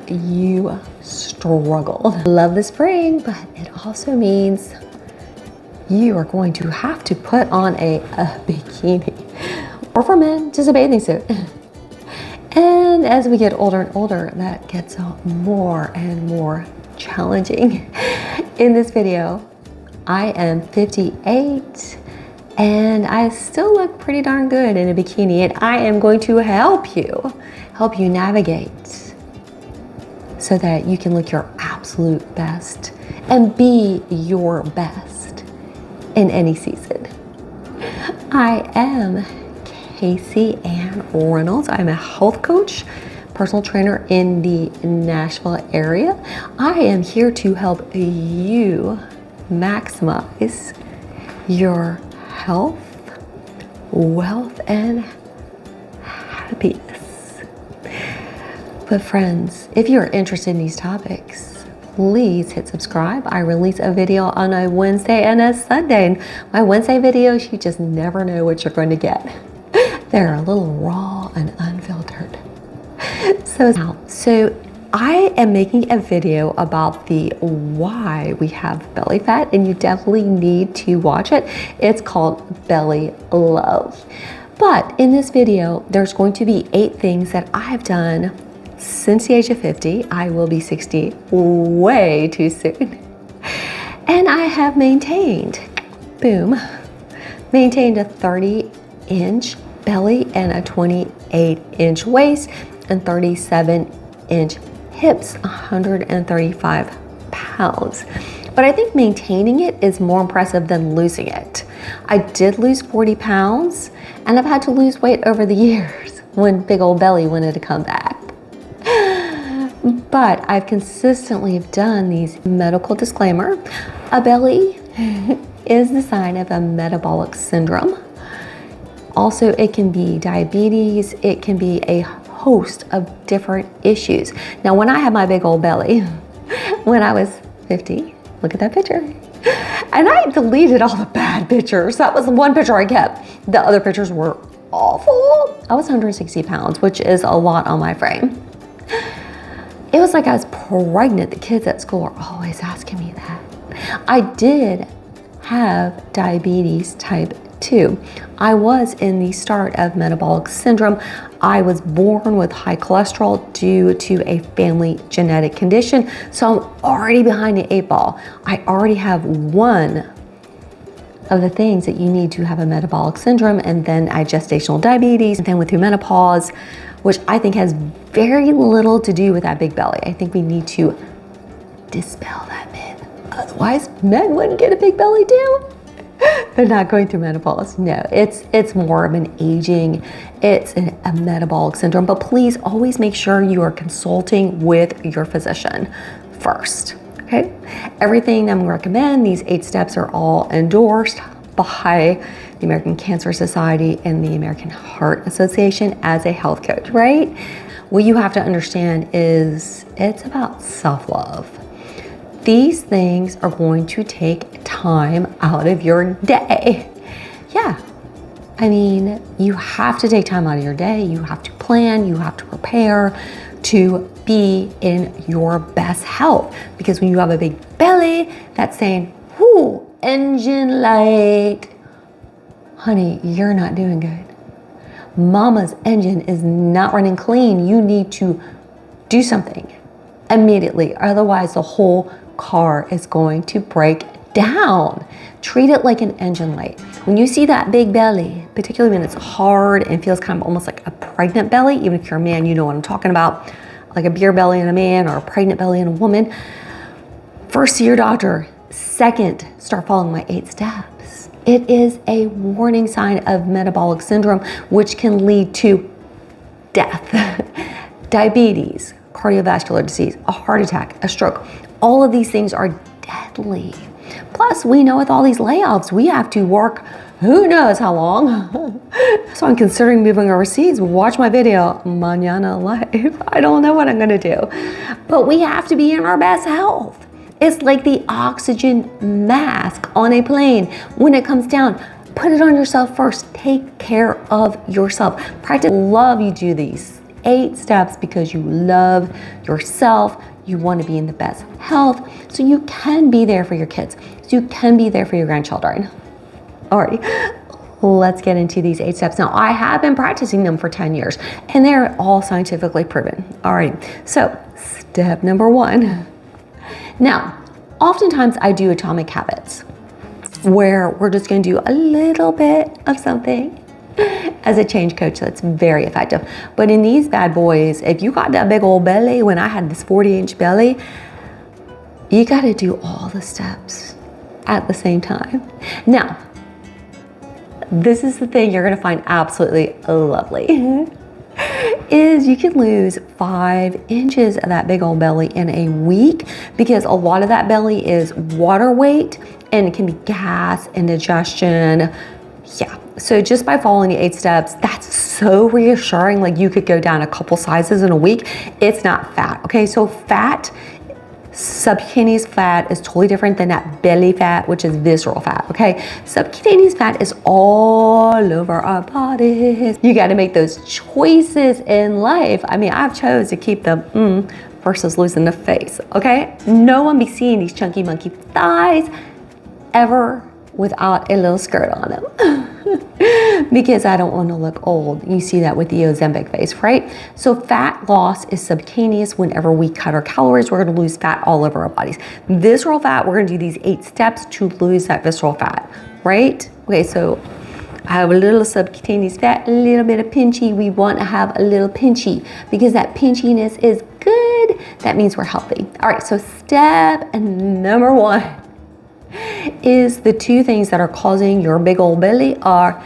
You struggle. Love the spring, but it also means you are going to have to put on a bikini, or for men, just a bathing suit. And as we get older and older, that gets more and more challenging. In this video, I am 58 and I still look pretty darn good in a bikini, and I am going to help you navigate so that you can look your absolute best and be your best in any season. I am Casey Ann Reynolds. I'm a health coach, personal trainer in the Nashville area. I am here to help you maximize your health, wealth, and happiness. But friends, if you're interested in these topics, please hit subscribe. I release a video on a Wednesday and a Sunday. And my Wednesday videos, you just never know what you're going to get. They're a little raw and unfiltered. So I am making a video about the why we have belly fat, and you definitely need to watch it. It's called Belly Love. But in this video, there's going to be 8 things that I've done since the age of 50. I will be 60 way too soon. And I have maintained a 30-inch belly and a 28-inch waist and 37-inch hips, 135 pounds. But I think maintaining it is more impressive than losing it. I did lose 40 pounds, and I've had to lose weight over the years when big old belly wanted to come back. But I've consistently done these medical disclaimer. A belly is the sign of a metabolic syndrome. Also, it can be diabetes. It can be a host of different issues. Now, when I had my big old belly, when I was 50, look at that picture. And I deleted all the bad pictures. That was the one picture I kept. The other pictures were awful. I was 160 pounds, which is a lot on my frame. It was like I was pregnant. The kids at school are always asking me that. I did have diabetes type 2. I was in the start of metabolic syndrome. I was born with high cholesterol due to a family genetic condition. So I'm already behind the 8 ball. I already have one of the things that you need to have a metabolic syndrome, and then I had gestational diabetes, and then went through menopause, which I think has very little to do with that big belly. I think we need to dispel that myth. Otherwise, men wouldn't get a big belly too. They're not going through menopause. No, it's more of an aging, it's a metabolic syndrome. But please always make sure you are consulting with your physician first, okay? Everything I'm gonna recommend, these 8 steps are all endorsed by the American Cancer Society and the American Heart Association as a health coach, right? What you have to understand is it's about self-love. These things are going to take time out of your day. Yeah, I mean, you have to take time out of your day. You have to plan, you have to prepare to be in your best health. Because when you have a big belly, that's saying, whoo, engine light. Honey, you're not doing good. Mama's engine is not running clean. You need to do something immediately. Otherwise, the whole car is going to break down. Treat it like an engine light. When you see that big belly, particularly when it's hard and feels kind of almost like a pregnant belly, even if you're a man, you know what I'm talking about, like a beer belly in a man or a pregnant belly in a woman. First, see your doctor. Second, start following my 8 steps. It is a warning sign of metabolic syndrome, which can lead to death, diabetes, cardiovascular disease, a heart attack, a stroke. All of these things are deadly. Plus, we know with all these layoffs, we have to work who knows how long. So I'm considering moving overseas. Watch my video, Mañana Live. I don't know what I'm gonna do. But we have to be in our best health. It's like the oxygen mask on a plane. When it comes down, put it on yourself first. Take care of yourself. Practice love. You do these 8 steps because you love yourself. You want to be in the best health so you can be there for your kids, so you can be there for your grandchildren. Alrighty, let's get into these 8 steps. Now, I have been practicing them for 10 years and they're all scientifically proven. Alrighty, so step number 1. Now, oftentimes I do atomic habits where we're just going to do a little bit of something as a change coach that's very effective. But in these bad boys, if you got that big old belly, when I had this 40-inch belly, you got to do all the steps at the same time. Now, this is the thing you're going to find absolutely lovely. Is you can lose 5 inches of that big old belly in a week because a lot of that belly is water weight and it can be gas, indigestion. Yeah, so just by following the 8 steps, that's so reassuring. Like you could go down a couple sizes in a week. It's not fat, okay? So fat, subcutaneous fat is totally different than that belly fat, which is visceral fat, okay? Subcutaneous fat is all over our bodies. You got to make those choices in life. I mean, I've chose to keep the versus losing the face, okay? No one be seeing these chunky monkey thighs ever without a little skirt on them because I don't want to look old. You see that with the Ozempic face, right? So fat loss is subcutaneous. Whenever we cut our calories, we're going to lose fat all over our bodies. Visceral fat, we're going to do these 8 steps to lose that visceral fat, right? Okay, so I have a little subcutaneous fat, a little bit of pinchy. We want to have a little pinchy because that pinchiness is good. That means we're healthy. All right, so step number 1 is the 2 things that are causing your big old belly are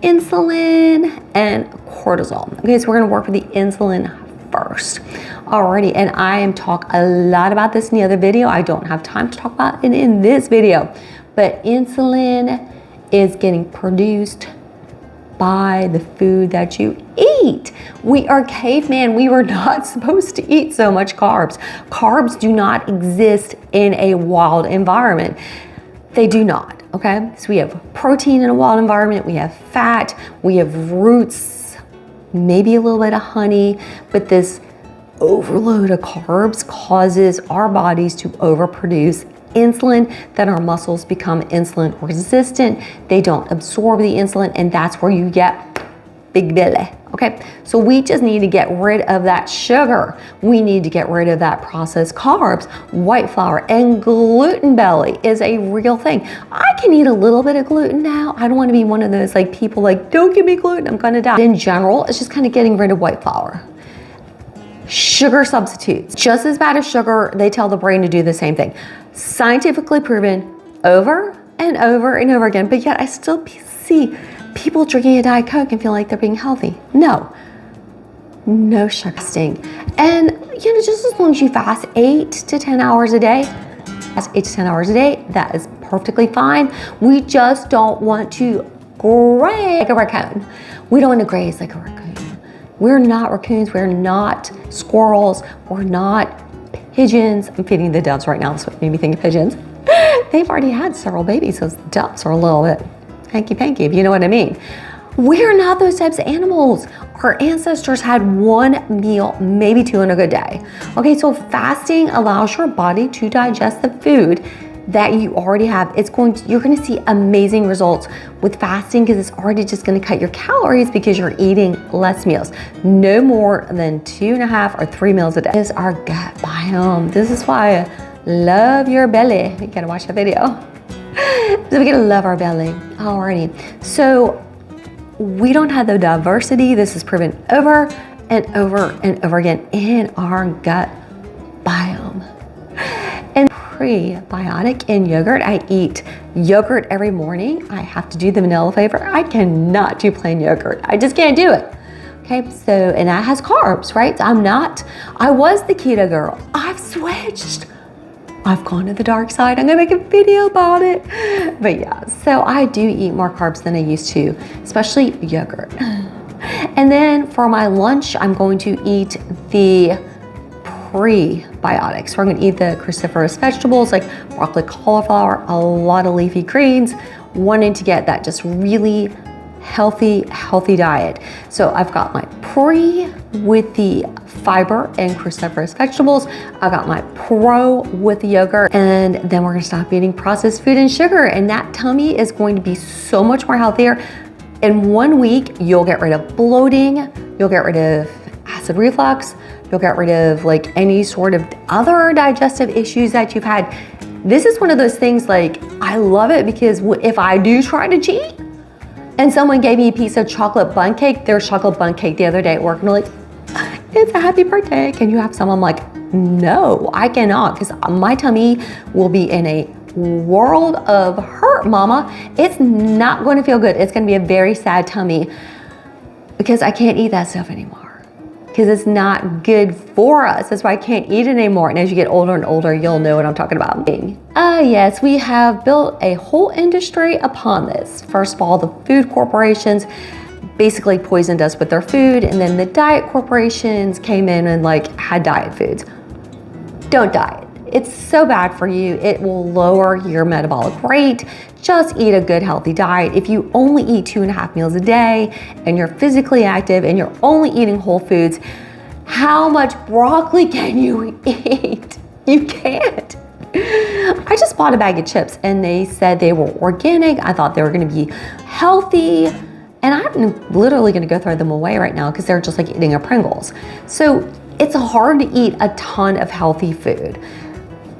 insulin and cortisol. Okay, so we're gonna work with the insulin first. Alrighty, and I am talk a lot about this in the other video. I don't have time to talk about it in this video, but insulin is getting produced by the food that you eat. We are caveman. We were not supposed to eat so much carbs. Carbs do not exist in a wild environment. They do not, okay? So we have protein in a wild environment, we have fat, we have roots, maybe a little bit of honey, but this overload of carbs causes our bodies to overproduce insulin, then our muscles become insulin resistant. They don't absorb the insulin, and that's where you get big belly, okay? So we just need to get rid of that sugar. We need to get rid of that processed carbs, white flour, and gluten belly is a real thing. I can eat a little bit of gluten now. I don't want to be one of those like people like, don't give me gluten, I'm gonna die. In general, it's just kind of getting rid of white flour. Sugar substitutes, just as bad as sugar, they tell the brain to do the same thing. Scientifically proven over and over and over again, but yet I still see people drinking a Diet Coke and feel like they're being healthy. No sugar fasting. And you know, just as long as you fast 8 to 10 hours a day, that's 8 to 10 hours a day, that is perfectly fine. We just don't want to graze like a raccoon. We don't want to graze like a raccoon. We're not raccoons, we're not squirrels, we're not pigeons. I'm feeding the doves right now, that's what made me think of pigeons. They've already had several babies, so doves are a little bit hanky-panky, if you know what I mean. We're not those types of animals. Our ancestors had 1 meal, maybe 2 in a good day. Okay, so fasting allows your body to digest the food that you already have. You're gonna see amazing results with fasting because it's already just gonna cut your calories because you're eating less meals. No more than 2.5 or 3 meals a day. This is our gut biome. This is why I love your belly. You gotta watch the video. So we gotta love our belly. Alrighty. So we don't have the diversity. This is proven over and over and over again in our gut biome. And prebiotic in yogurt, I eat yogurt every morning. I have to do the vanilla flavor. I cannot do plain yogurt. I just can't do it. Okay, so, and that has carbs, right? I was the keto girl. I've switched. I've gone to the dark side. I'm gonna make a video about it. But yeah, so I do eat more carbs than I used to, especially yogurt. And then for my lunch, I'm going to eat the prebiotics. So I'm gonna eat the cruciferous vegetables like broccoli, cauliflower, a lot of leafy greens, wanting to get that just really healthy diet. So I've got my pre with the fiber and cruciferous vegetables. I've got my pro with the yogurt, and then we're gonna stop eating processed food and sugar, and that tummy is going to be so much more healthier. In 1 week, you'll get rid of bloating, you'll get rid of acid reflux, you'll get rid of like any sort of other digestive issues that you've had. This is one of those things, like, I love it because if I do try to cheat and someone gave me a piece of chocolate bundt cake, there's chocolate bundt cake the other day at work, and they're like, it's a happy birthday, can you have some? I'm like, no, I cannot, because my tummy will be in a world of hurt, mama. It's not going to feel good. It's going to be a very sad tummy because I can't eat that stuff anymore, because it's not good for us. That's why I can't eat it anymore. And as you get older and older, you'll know what I'm talking about. Yes, we have built a whole industry upon this. First of all, the food corporations basically poisoned us with their food, and then the diet corporations came in and like had diet foods. Don't diet. It's so bad for you. It will lower your metabolic rate. Just eat a good healthy diet. If you only eat 2.5 meals a day and you're physically active and you're only eating whole foods, how much broccoli can you eat? You can't. I just bought a bag of chips and they said they were organic. I thought they were gonna be healthy, and I'm literally gonna go throw them away right now because they're just like eating a Pringles. So it's hard to eat a ton of healthy food.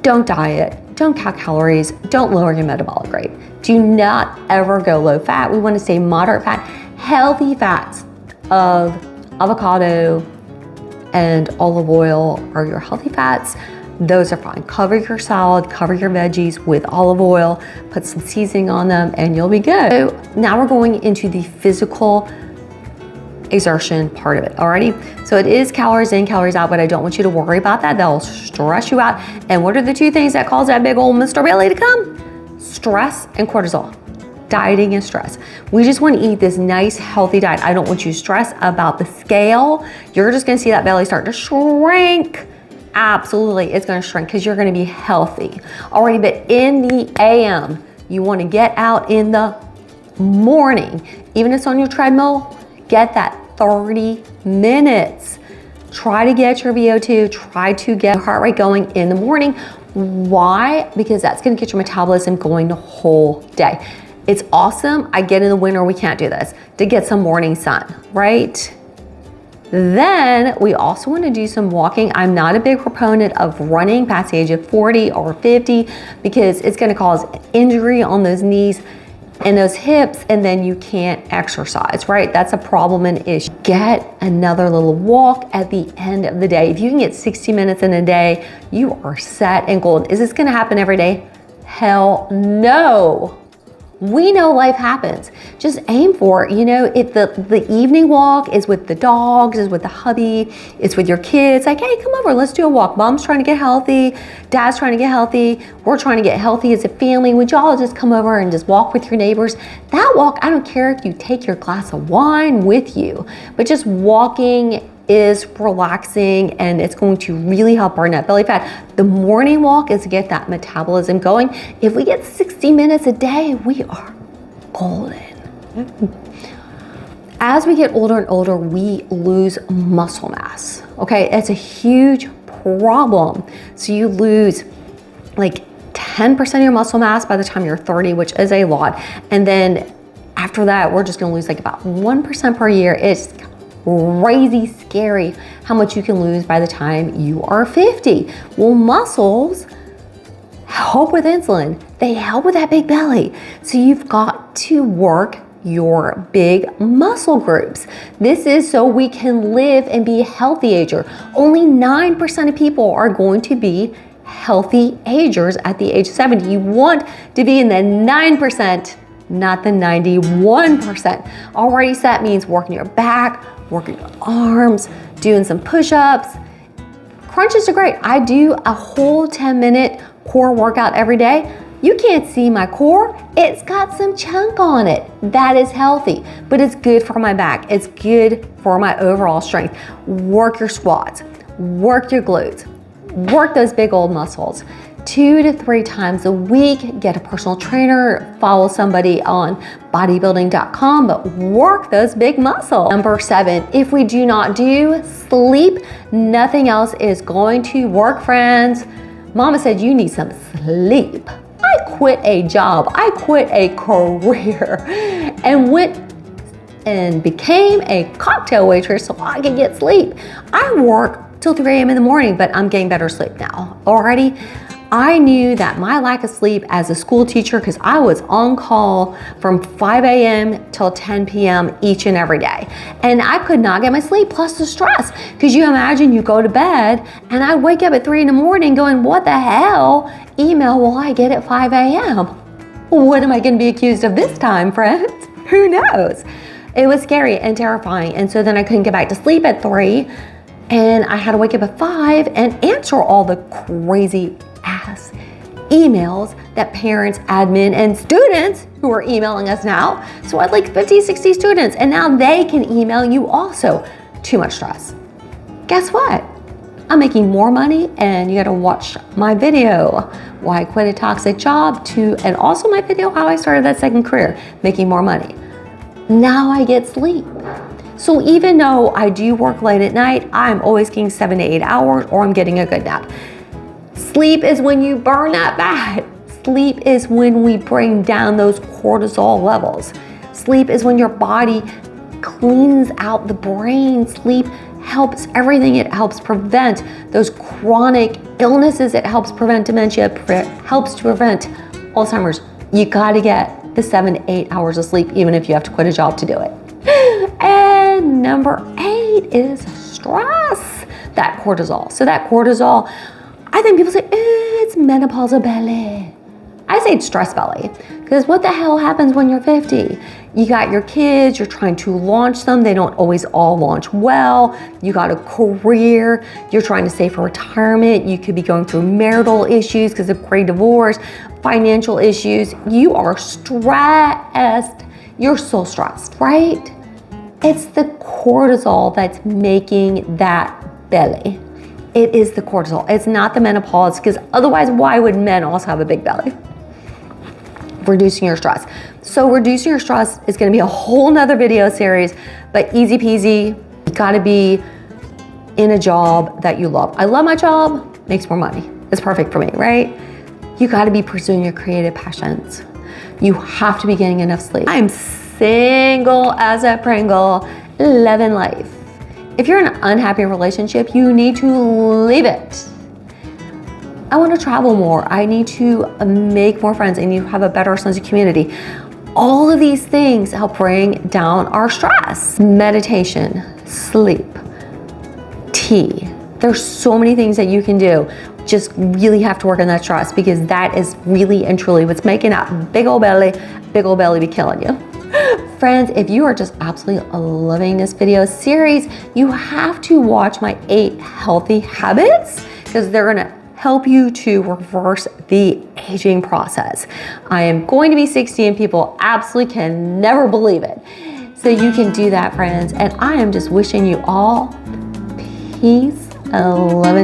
Don't diet, don't count calories, don't lower your metabolic rate. Do not ever go low fat. We wanna stay moderate fat. Healthy fats of avocado and olive oil are your healthy fats. Those are fine. Cover your salad, cover your veggies with olive oil, put some seasoning on them, and you'll be good. So now we're going into the physical exertion part of it, alrighty? So it is calories in, calories out, but I don't want you to worry about that. That'll stress you out. And what are the two things that cause that big old Mr. Belly to come? Stress and cortisol. Dieting and stress. We just want to eat this nice, healthy diet. I don't want you to stress about the scale. You're just gonna see that belly start to shrink. Absolutely, it's gonna shrink because you're gonna be healthy. Alrighty, but in the AM, you wanna get out in the morning. Even if it's on your treadmill, get that 30 minutes. Try to get your VO2, try to get your heart rate going in the morning. Why? Because that's gonna get your metabolism going the whole day. It's awesome. I get in the winter, we can't do this, to get some morning sun, right? Then we also want to do some walking. I'm not a big proponent of running past the age of 40 or 50 because it's going to cause injury on those knees and those hips, and then you can't exercise, right? That's a problem and issue. Get another little walk at the end of the day. If you can get 60 minutes in a day, you are set and golden. Is this going to happen every day? Hell no. We know life happens. Just aim for it. You know, if the evening walk is with the dogs, is with the hubby, it's with your kids, like, hey, come over, let's do a walk. Mom's trying to get healthy, dad's trying to get healthy, we're trying to get healthy as a family. Would y'all just come over and just walk with your neighbors? That walk, I don't care if you take your glass of wine with you, but just walking is relaxing and it's going to really help burn that belly fat. The morning walk is to get that metabolism going. If we get 60 minutes a day, we are golden. As we get older and older, we lose muscle mass. Okay, it's a huge problem. So you lose like 10% of your muscle mass by the time you're 30, which is a lot. And then after that, we're just gonna lose like about 1% per year. It's crazy scary how much you can lose by the time you are 50. Well, muscles help with insulin. They help with that big belly. So you've got to work your big muscle groups. This is so we can live and be a healthy ager. Only 9% of people are going to be healthy agers at the age of 70. You want to be in the 9%, not the 91%. Already, so that means working your back, working your arms, doing some push-ups. Crunches are great. I do a whole 10-minute core workout every day. You can't see my core. It's got some chunk on it. That is healthy, but it's good for my back. It's good for my overall strength. Work your squats, work your glutes, work those big old muscles. 2 to 3 times a week, get a personal trainer, follow somebody on bodybuilding.com, but work those big muscles. Number 7, if we do not do sleep, nothing else is going to work, friends. Mama said you need some sleep. I quit a job, I quit a career, and went and became a cocktail waitress so I could get sleep. I work till 3 a.m. in the morning, but I'm getting better sleep now already. I knew that my lack of sleep as a school teacher, because I was on call from 5 a.m. till 10 p.m. each and every day. And I could not get my sleep, plus the stress. Because you imagine you go to bed and I wake up at 3 in the morning going, what the hell email will I get at 5 a.m.? What am I going to be accused of this time, friends? Who knows? It was scary and terrifying. And so then I couldn't get back to sleep at 3. And I had to wake up at 5 and answer all the crazy ass emails that parents, admin, and students who are emailing us now. So I had like 50, 60 students, and now they can email you also. Too much stress. Guess what? I'm making more money, and you gotta watch my video, why I quit a toxic job, and also my video, how I started that second career, making more money. Now I get sleep. So even though I do work late at night, I'm always getting 7 to 8 hours, or I'm getting a good nap. Sleep is when you burn that fat. Sleep is when we bring down those cortisol levels. Sleep is when your body cleans out the brain. Sleep helps everything. It helps prevent those chronic illnesses. It helps prevent dementia. Helps to prevent Alzheimer's. You gotta get the 7 to 8 hours of sleep, even if you have to quit a job to do it. And number 8 is stress. That cortisol. So that cortisol, I think people say, it's menopausal belly. I say it's stress belly, because what the hell happens when you're 50? You got your kids, you're trying to launch them. They don't always all launch well. You got a career, you're trying to save for retirement. You could be going through marital issues because of great divorce, financial issues. You are stressed. You're so stressed, right? It's the cortisol that's making that belly. It is the cortisol. It's not the menopause, because otherwise, why would men also have a big belly? Reducing your stress. So reducing your stress is gonna be a whole nother video series, but easy peasy. You gotta be in a job that you love. I love my job, makes more money. It's perfect for me, right? You gotta be pursuing your creative passions. You have to be getting enough sleep. I'm single as a Pringle, loving life. If you're in an unhappy relationship, you need to leave it. I want to travel more. I need to make more friends. I need to have a better sense of community. All of these things help bring down our stress. Meditation, sleep, tea. There's so many things that you can do. Just really have to work on that stress, because that is really and truly what's making that big old belly be killing you. Friends, if you are just absolutely loving this video series, you have to watch my 8 healthy habits, because they're gonna help you to reverse the aging process. I am going to be 60 and people absolutely can never believe it. So you can do that, friends. And I am just wishing you all peace, love, and